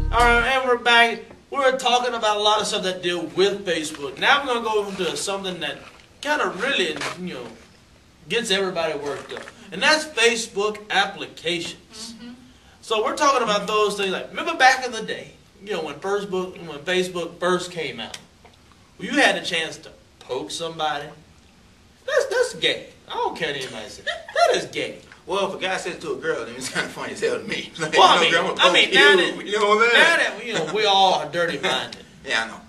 Alright, and we're back. We're talking about a lot of stuff that deal with Facebook. Now we're going to go into something that kind of really, gets everybody worked up. And that's Facebook applications. So we're talking about those things like, remember back in the day, when Facebook first came out, you had a chance to poke somebody. That's gay. I don't care what anybody says. That is gay. Well, if a guy says it to a girl, then it's kind of funny as hell to me. Like, Well, now that we all are dirty-minded. Yeah, I know.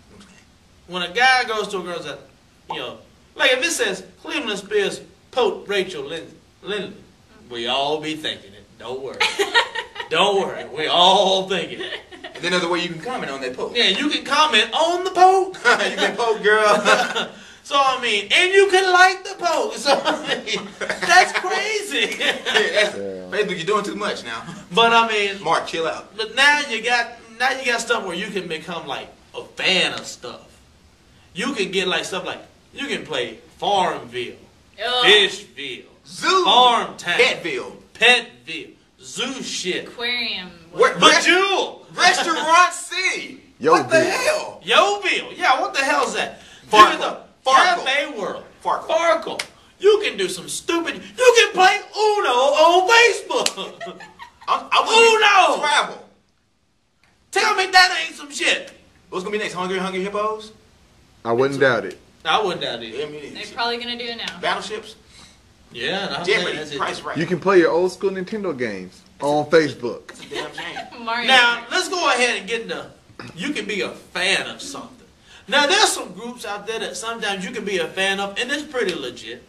When a guy goes to a girl and says, like if it says Cleveland Spears poked Rachel Lindley, we all be thinking it. Don't worry. Don't worry. We all thinking it. And then there's a way you can comment on that poke. Yeah, you can comment on the poke. You can poke, girl. So, and you can like the poke. So, that's crazy. Facebook, you're doing too much now. But, Mark, chill out. But now you got stuff where you can become, like, a fan of stuff. You can get, like, stuff like, you can play Farmville, Fishville, Zoo, Farmtown, Petville, Zoo shit, Aquarium, Bejewel, Restaurant City. What the hell? Yoville. Yeah, what the hell is that? Farkle. Cafe World. Farkle. You can do some stupid. You can play Uno on Facebook. Uno. Scrabble. Tell me that ain't some shit. What's gonna be next? Hungry Hippos? I wouldn't doubt it. I wouldn't doubt it. They're probably gonna do it now. Battleships. Yeah, Jeopardy. Price Right. You can play your old school Nintendo games on Facebook. That's a damn shame. Now let's go ahead and get into. You can be a fan of something. Now, there's some groups out there that sometimes you can be a fan of, and it's pretty legit.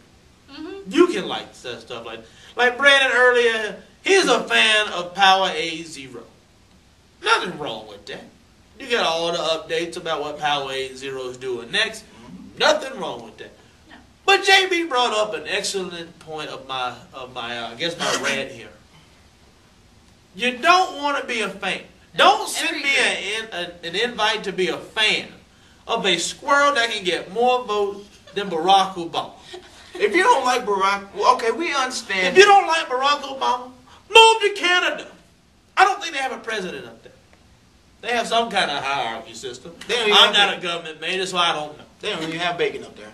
You can like that stuff. Like Brandon earlier, he's a fan of Power A Zero. Nothing wrong with that. You get all the updates about what Power A Zero is doing next. Nothing wrong with that. No. But JB brought up an excellent point of my I guess my rant here. You don't want to be a fan. Don't send me an invite to be a fan of a squirrel that can get more votes than Barack Obama. If you don't like Barack, okay, we understand. If you don't like Barack Obama, move to Canada. I don't think they have a president up there. They have some kind of hierarchy system. I'm not a government man, so I don't know. They don't even have bacon up there.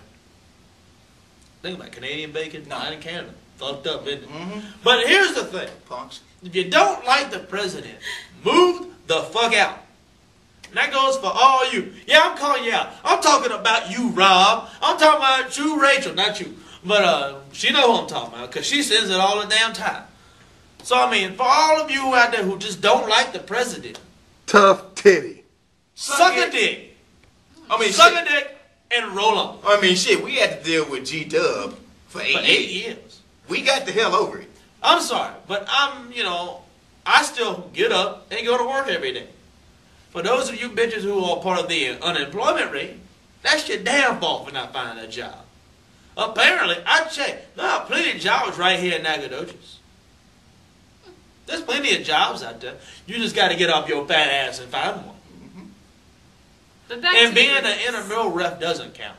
Think about Canadian bacon? No, not in Canada. Fucked up, isn't it? But here's the thing. Punks. If you don't like the president, move the fuck out. And that goes for all you. Yeah, I'm calling you out. I'm talking about you, Rob. I'm talking about you, Rachel. Not you. But she know who I'm talking about because she sends it all the damn time. So, for all of you out there who just don't like the president. Tough titty. Suck a dick. Suck a dick and roll on. Shit, we had to deal with G-Dub for 8 years. We got the hell over it. I'm sorry, but I still get up and go to work every day. For those of you bitches who are part of the unemployment rate, that's your damn fault for not finding a job. Apparently, I checked. There are plenty of jobs right here in Nacogdoches. There's plenty of jobs out there. You just got to get off your fat ass and find one. And being an intramural ref doesn't count.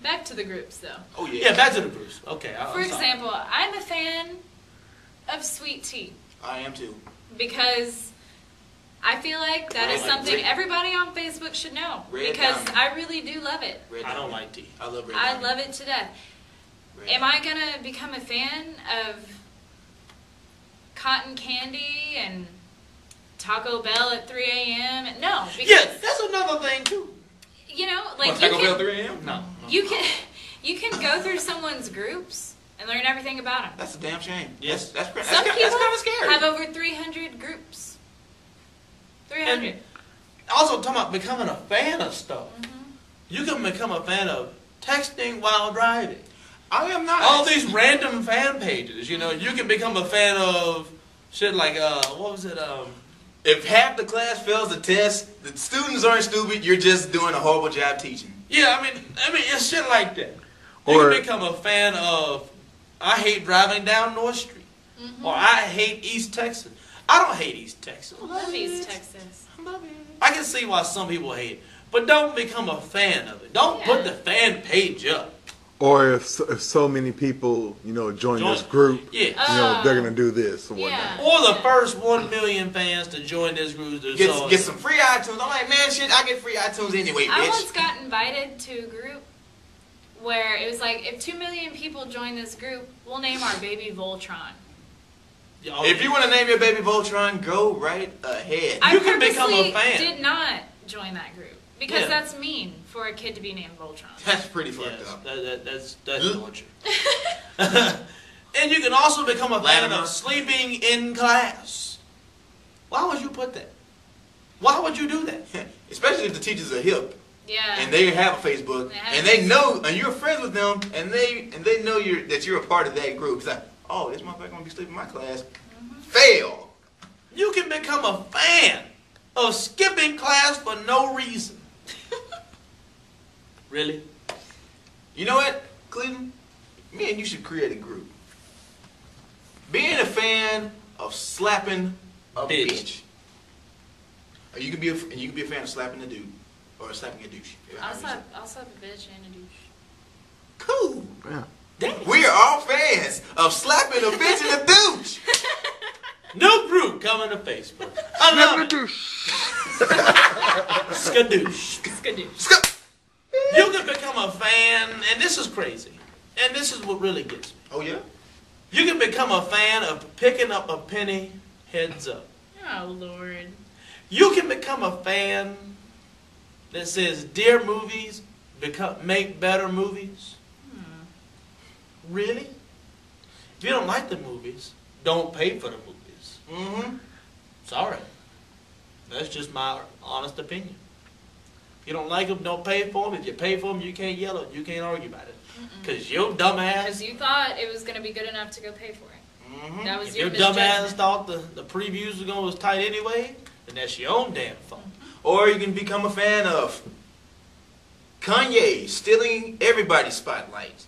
Back to the groups, though. Oh, yeah. Yeah, back to the groups. Okay. For example, I'm a fan of sweet tea. I am too. Because I feel like that is something everybody on Facebook should know. Because I really do love it. I don't like tea. I love red I diamond. love it to death. Am I going to become a fan of cotton candy and Taco Bell at 3 a.m.? No. Yes, that's another thing, too. Taco Bell 3 a.m.? No. You can go through someone's groups and learn everything about them. That's a damn shame. Yes. That's kind Some people of scary. have over 300 groups. 300. And also, talking about becoming a fan of stuff. You can become a fan of texting while driving. I am not. All these random fan pages, you can become a fan of shit like, what was it, If half the class fails the test, the students aren't stupid, you're just doing a horrible job teaching. Yeah, it's shit like that. You can become a fan of, I hate driving down North Street. Or I hate East Texas. I don't hate East Texas. I love East Texas. I can see why some people hate it. But don't become a fan of it. Don't put the fan page up. Or if so many people, join this group, Yeah. they're gonna do this or whatnot. Yeah. Or the first 1 million fans to join this group. Get some free iTunes. I'm like, man, shit, I get free iTunes anyway, bitch. I once got invited to a group where it was like, if 2 million people join this group, we'll name our baby Voltron. If you want to name your baby Voltron, go right ahead. I You can become a purposely fan. did not join that group because Yeah. that's mean for a kid to be named Voltron. That's pretty fucked Yes, up. that's torture. And you can also become a fan Latimer. of sleeping in class. Why would you put that? Why would you do that? Especially if the teachers are hip Yeah. and they have a Facebook and they know and you're friends with them and they know that you're a part of that group. It's like, oh, this motherfucker gonna be sleeping in my class. Fail. You can become a fan of skipping class for no reason. Really? You know what, Cleveland? Me and you should create a group. Being a fan of slapping a bitch. Or you can be a fan of slapping a dude or slapping a douche. I'll slap a bitch and a douche. Cool. Yeah. Damn. We are all fans of slapping a bitch and a douche. New group coming to Facebook. I love it. Skadoosh. Skadoosh. You can become a fan, and this is crazy. And this is what really gets me. Oh yeah? You can become a fan of picking up a penny heads up. Oh, Lord. You can become a fan that says, "Dear movies, make better movies." Really? If you don't like the movies, don't pay for the movies. Mm-hmm. Sorry. That's just my honest opinion. If you don't like them, don't pay for them. If you pay for them, you can't yell it. You can't argue about it. Because your Because dumbass, you thought it was going to be good enough to go pay for it. Mm-hmm. That was if your your dumbass misjudgment. thought the previews was tight anyway, then that's your own damn fault. Or you can become a fan of Kanye stealing everybody's spotlight.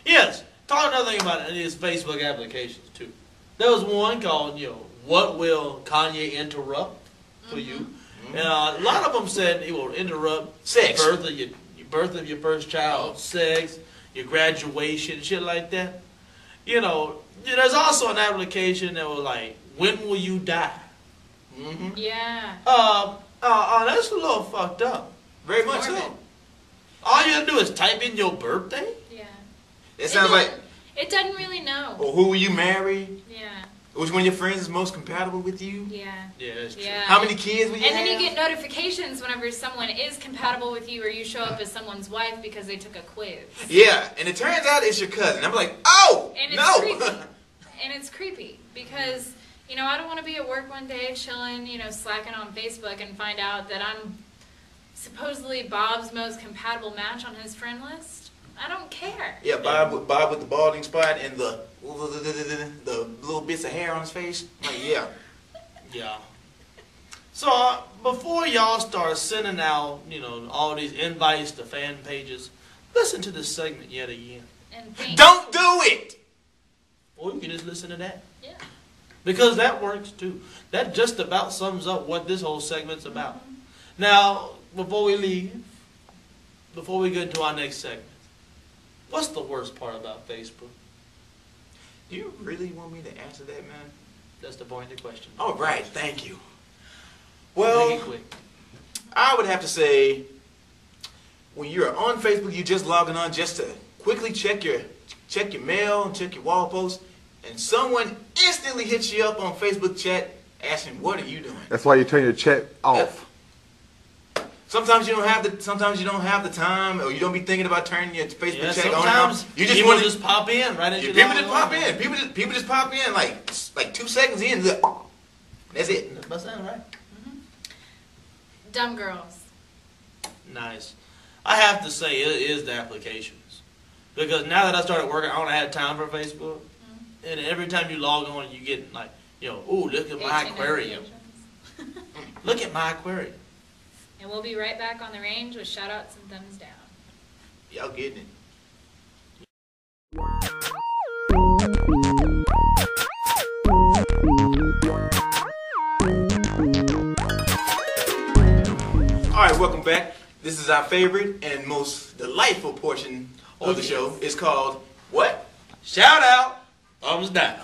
Yes. Talk another thing about these Facebook applications too. There was one called, "What Will Kanye Interrupt for You?" And a lot of them said it will interrupt Sex. the birth of your first child, sex, your graduation, shit like that. There's also an application that was like, "When will you die?" Mm-hmm. Yeah. That's a little fucked up. Very much Morbid. so. All you gotta do is type in your birthday. Yeah. It sounds like, It doesn't really know. or who will you marry? Yeah. Which one of your friends is most compatible with you? Yeah. Yeah, that's true. Yeah. How many kids will you And have? then you get notifications whenever someone is compatible with you or you show up as someone's wife because they took a quiz. Yeah, and it turns out it's your cousin. I'm like, oh, And it's no. creepy. And it's creepy because, I don't want to be at work one day chilling, slacking on Facebook and find out that I'm supposedly Bob's most compatible match on his friend list. I don't care. Yeah, Bob with the balding spot and the little bits of hair on his face. Like, yeah. Yeah. So before y'all start sending out, all these invites to fan pages, listen to this segment yet again. And think. Don't do it! Or you can just listen to that. Yeah. Because that works too. That just about sums up what this whole segment's about. Now, before we leave, before we get into our next segment, what's the worst part about Facebook? Do you really want me to answer that, man? That's the point of the question. All right, thank you. Make Well, it quick. I would have to say, when you're on Facebook, you're just logging on just to quickly check your mail and check your wall posts, and someone instantly hits you up on Facebook chat asking, "What are you doing?" That's why you turn your chat off. Sometimes you don't have the time, or you don't be thinking about turning your Facebook Yeah, chat on. sometimes You just people want to just pop in right into people just pop in. People just pop in like 2 seconds in. That's it. That's that right. Dumb girls. Nice. I have to say it is the applications. Because now that I started working, I don't have time for Facebook. And every time you log on, you get like, ooh, look at my 18 aquarium. notifications. Look at my aquarium. And we'll be right back on the range with shout outs and thumbs down. Y'all getting it. Alright, welcome back. This is our favorite and most delightful portion of the show is called what? Shout out, thumbs down.